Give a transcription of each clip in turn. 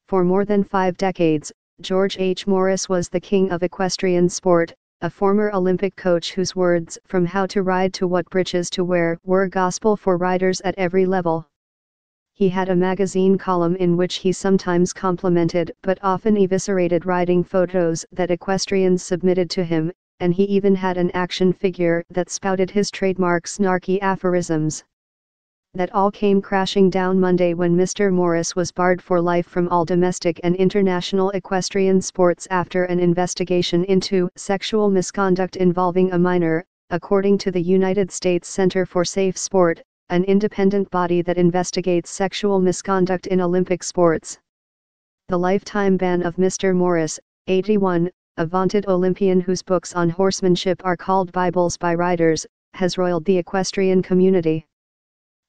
For more than 5 decades, George H. Morris was the king of equestrian sport, a former Olympic coach whose words, "from how to ride to what breeches to wear," were gospel for riders at every level. He had a magazine column in which he sometimes complimented but often eviscerated riding photos that equestrians submitted to him, and he even had an action figure that spouted his trademark snarky aphorisms. That all came crashing down Monday when Mr. Morris was barred for life from all domestic and international equestrian sports after an investigation into sexual misconduct involving a minor, according to the United States Center for Safe Sport, an independent body that investigates sexual misconduct in Olympic sports. The lifetime ban of Mr. Morris, 81, a vaunted Olympian whose books on horsemanship are called Bibles by riders, has roiled the equestrian community.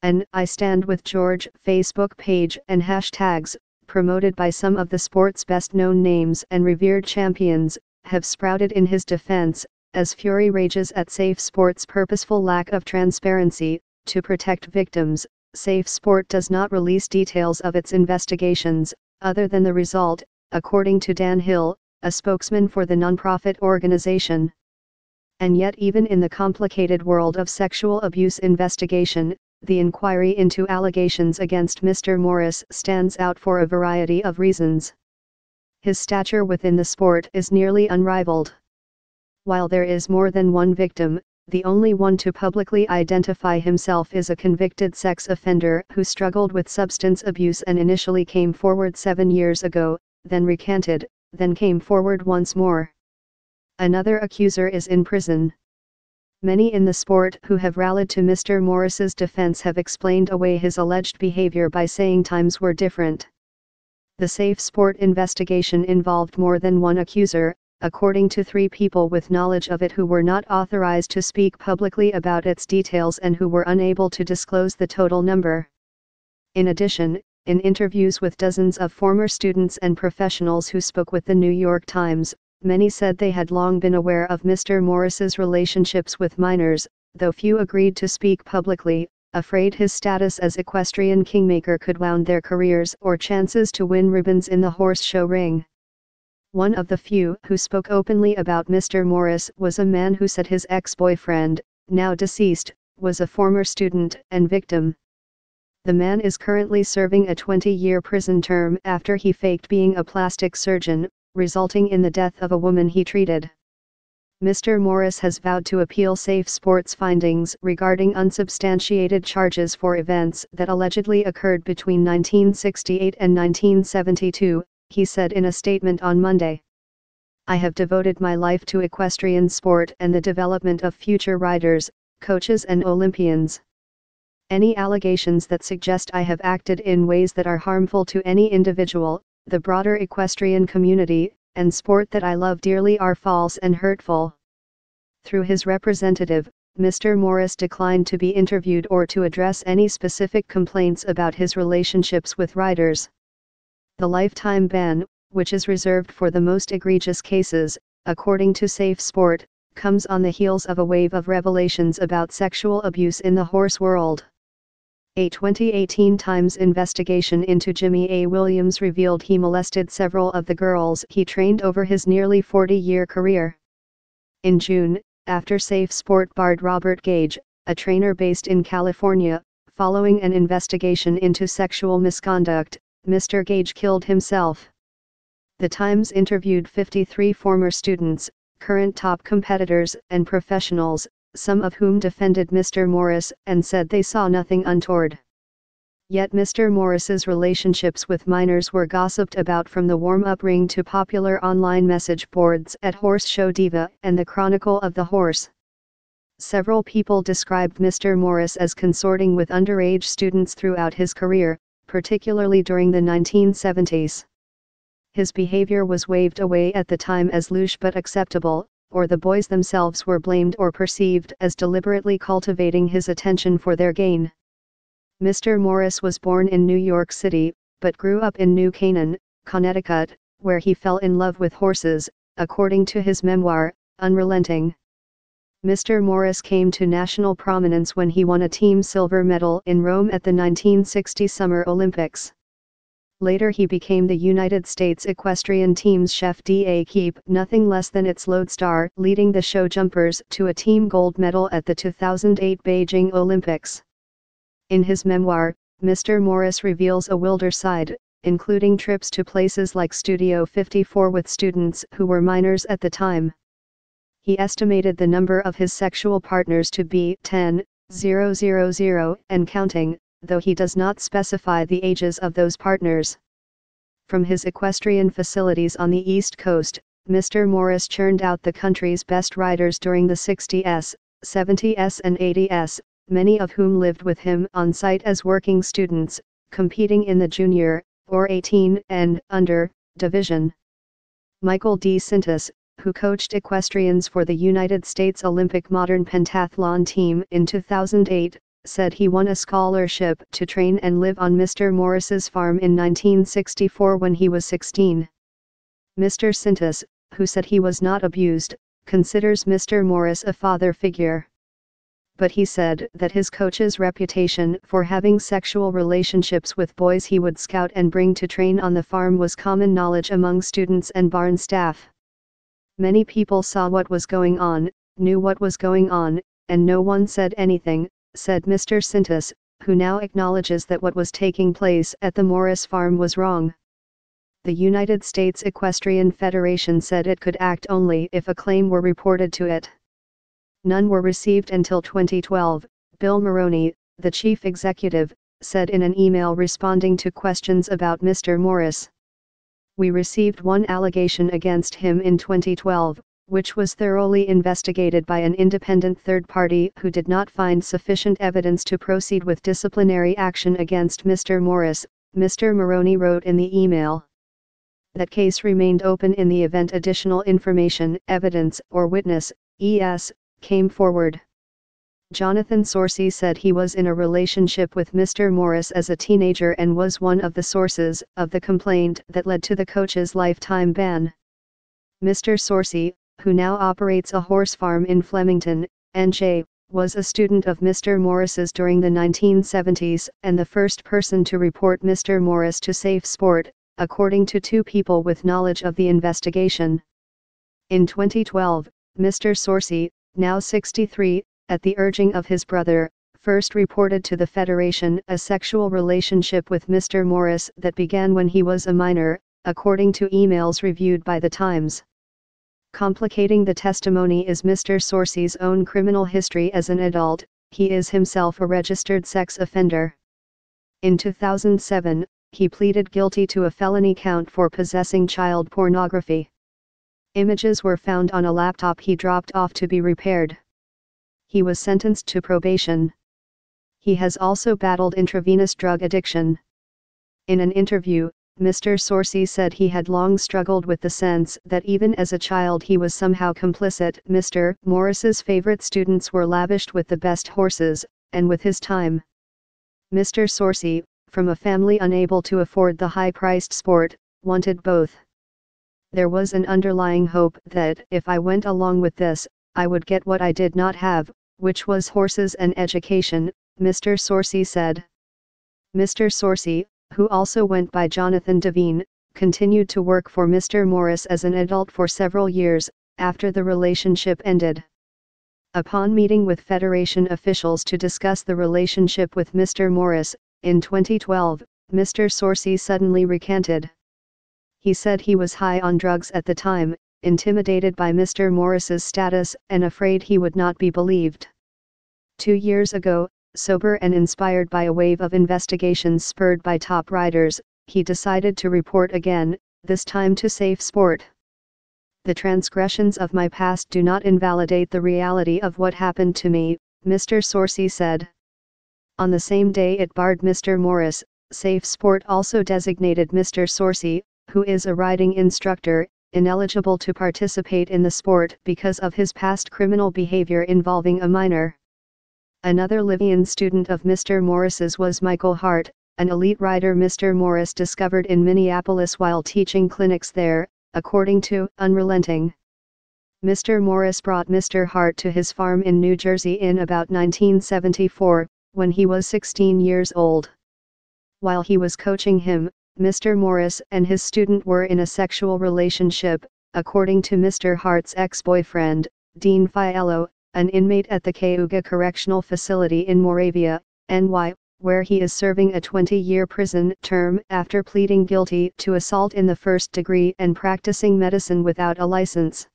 An "I Stand with George" Facebook page and hashtags, promoted by some of the sport's best-known names and revered champions, have sprouted in his defense, as fury rages at Safe Sport's purposeful lack of transparency. To protect victims, Safe Sport does not release details of its investigations, other than the result, according to Dan Hill, a spokesman for the nonprofit organization. And yet even in the complicated world of sexual abuse investigation, the inquiry into allegations against Mr. Morris stands out for a variety of reasons. His stature within the sport is nearly unrivaled. While there is more than one victim, the only one to publicly identify himself is a convicted sex offender who struggled with substance abuse and initially came forward 7 years ago, then recanted, then came forward once more. Another accuser is in prison. Many in the sport who have rallied to Mr. Morris's defense have explained away his alleged behavior by saying times were different. The Safe Sport investigation involved more than one accuser, according to 3 people with knowledge of it who were not authorized to speak publicly about its details and who were unable to disclose the total number. In addition, in interviews with dozens of former students and professionals who spoke with the New York Times, many said they had long been aware of Mr. Morris's relationships with minors, though few agreed to speak publicly, afraid his status as equestrian kingmaker could wound their careers or chances to win ribbons in the horse show ring. One of the few who spoke openly about Mr. Morris was a man who said his ex-boyfriend, now deceased, was a former student and victim. The man is currently serving a 20-year prison term after he faked being a plastic surgeon, resulting in the death of a woman he treated. Mr. Morris has vowed to appeal Safe Sport's findings regarding unsubstantiated charges for events that allegedly occurred between 1968 and 1972, he said in a statement on Monday. "I have devoted my life to equestrian sport and the development of future riders, coaches and Olympians. Any allegations that suggest I have acted in ways that are harmful to any individual, the broader equestrian community, and sport that I love dearly are false and hurtful." Through his representative, Mr. Morris declined to be interviewed or to address any specific complaints about his relationships with riders. The lifetime ban, which is reserved for the most egregious cases, according to Safe Sport, comes on the heels of a wave of revelations about sexual abuse in the horse world. A 2018 Times investigation into Jimmy A. Williams revealed he molested several of the girls he trained over his nearly 40-year career. In June, after Safe Sport barred Robert Gage, a trainer based in California, following an investigation into sexual misconduct, Mr. Gage killed himself. The Times interviewed 53 former students, current top competitors and professionals, some of whom defended Mr. Morris and said they saw nothing untoward. Yet Mr. Morris's relationships with minors were gossiped about from the warm-up ring to popular online message boards at Horse Show Diva and the Chronicle of the Horse. Several people described Mr. Morris as consorting with underage students throughout his career, particularly during the 1970s. His behavior was waved away at the time as louche but acceptable, or the boys themselves were blamed or perceived as deliberately cultivating his attention for their gain. Mr. Morris was born in New York City, but grew up in New Canaan, Connecticut, where he fell in love with horses, according to his memoir, Unrelenting. Mr. Morris came to national prominence when he won a team silver medal in Rome at the 1960 Summer Olympics. Later he became the United States equestrian team's chef d'equipe, nothing less than its lodestar, leading the show jumpers to a team gold medal at the 2008 Beijing Olympics. In his memoir, Mr. Morris reveals a wilder side, including trips to places like Studio 54 with students who were minors at the time. He estimated the number of his sexual partners to be 10,000 and counting, though he does not specify the ages of those partners. From his equestrian facilities on the East Coast, Mr. Morris churned out the country's best riders during the 60s, 70s and 80s, many of whom lived with him on site as working students, competing in the junior, or 18 and under, division. Michael D. Sintas, who coached equestrians for the United States Olympic modern pentathlon team in 2008, said he won a scholarship to train and live on Mr. Morris's farm in 1964 when he was 16. Mr. Sintas, who said he was not abused, considers Mr. Morris a father figure. But he said that his coach's reputation for having sexual relationships with boys he would scout and bring to train on the farm was common knowledge among students and barn staff. Many people saw what was going on, knew what was going on, and no one said anything, said Mr. Sintas, who now acknowledges that what was taking place at the Morris farm was wrong. The United States Equestrian Federation said it could act only if a claim were reported to it. None were received until 2012, Bill Maroney, the chief executive, said in an email responding to questions about Mr. Morris. We received one allegation against him in 2012, which was thoroughly investigated by an independent third party who did not find sufficient evidence to proceed with disciplinary action against Mr. Morris, Mr. Maroney wrote in the email. That case remained open in the event additional information, evidence, or witness, e.s., came forward. Jonathan Sorsey said he was in a relationship with Mr. Morris as a teenager and was one of the sources of the complaint that led to the coach's lifetime ban. Mr. Sorsey, who now operates a horse farm in Flemington, NJ, was a student of Mr. Morris's during the 1970s and the first person to report Mr. Morris to Safe Sport, according to two people with knowledge of the investigation. In 2012, Mr. Sorsey, now 63, at the urging of his brother, first reported to the Federation a sexual relationship with Mr. Morris that began when he was a minor, according to emails reviewed by The Times. Complicating the testimony is Mr. Sorsey's own criminal history as an adult. He is himself a registered sex offender. In 2007, he pleaded guilty to a felony count for possessing child pornography. Images were found on a laptop he dropped off to be repaired. He was sentenced to probation. He has also battled intravenous drug addiction. In an interview, Mr. Sorsey said he had long struggled with the sense that even as a child he was somehow complicit. Mr. Morris's favorite students were lavished with the best horses, and with his time. Mr. Sorsey, from a family unable to afford the high-priced sport, wanted both. There was an underlying hope that if I went along with this, I would get what I did not have, which was horses and education, Mr. Sorsey said. Mr. Sorsey, who also went by Jonathan Devine, continued to work for Mr. Morris as an adult for several years, after the relationship ended. Upon meeting with Federation officials to discuss the relationship with Mr. Morris, in 2012, Mr. Sorsey suddenly recanted. He said he was high on drugs at the time, intimidated by Mr. Morris's status and afraid he would not be believed. 2 years ago, sober and inspired by a wave of investigations spurred by top riders, he decided to report again, this time to Safe Sport. The transgressions of my past do not invalidate the reality of what happened to me, Mr. Sorsey said. On the same day it barred Mr. Morris, Safe Sport also designated Mr. Sorsey, who is a riding instructor, ineligible to participate in the sport because of his past criminal behavior involving a minor. Another Livian student of Mr. Morris's was Michael Hart, an elite rider Mr. Morris discovered in Minneapolis while teaching clinics there, according to Unrelenting. Mr. Morris brought Mr. Hart to his farm in New Jersey in about 1974, when he was 16 years old. While he was coaching him, Mr. Morris and his student were in a sexual relationship, according to Mr. Hart's ex-boyfriend, Dean Fiallo, an inmate at the Cayuga Correctional Facility in Moravia, NY, where he is serving a 20-year prison term after pleading guilty to assault in the first degree and practicing medicine without a license.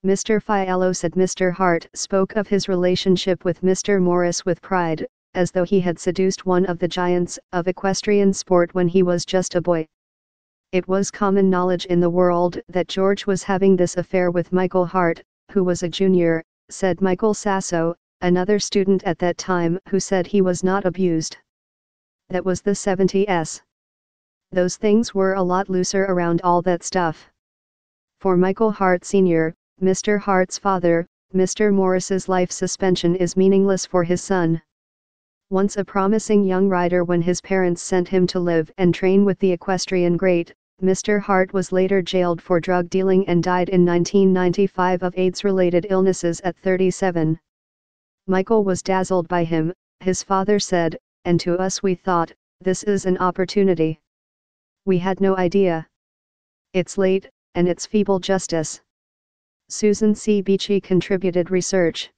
Mr. Fiallo said Mr. Hart spoke of his relationship with Mr. Morris with pride, as though he had seduced one of the giants of equestrian sport when he was just a boy. It was common knowledge in the world that George was having this affair with Michael Hart, who was a junior, said Michael Sasso, another student at that time, who said he was not abused. That was the 70s. Those things were a lot looser around all that stuff. For Michael Hart Sr., Mr. Hart's father, Mr. Morris's life suspension is meaningless for his son. Once a promising young rider when his parents sent him to live and train with the equestrian great, Mr. Hart was later jailed for drug dealing and died in 1995 of AIDS-related illnesses at 37. Michael was dazzled by him, his father said, and to us we thought, this is an opportunity. We had no idea. It's late, and it's feeble justice. Susan C. Beachy contributed research.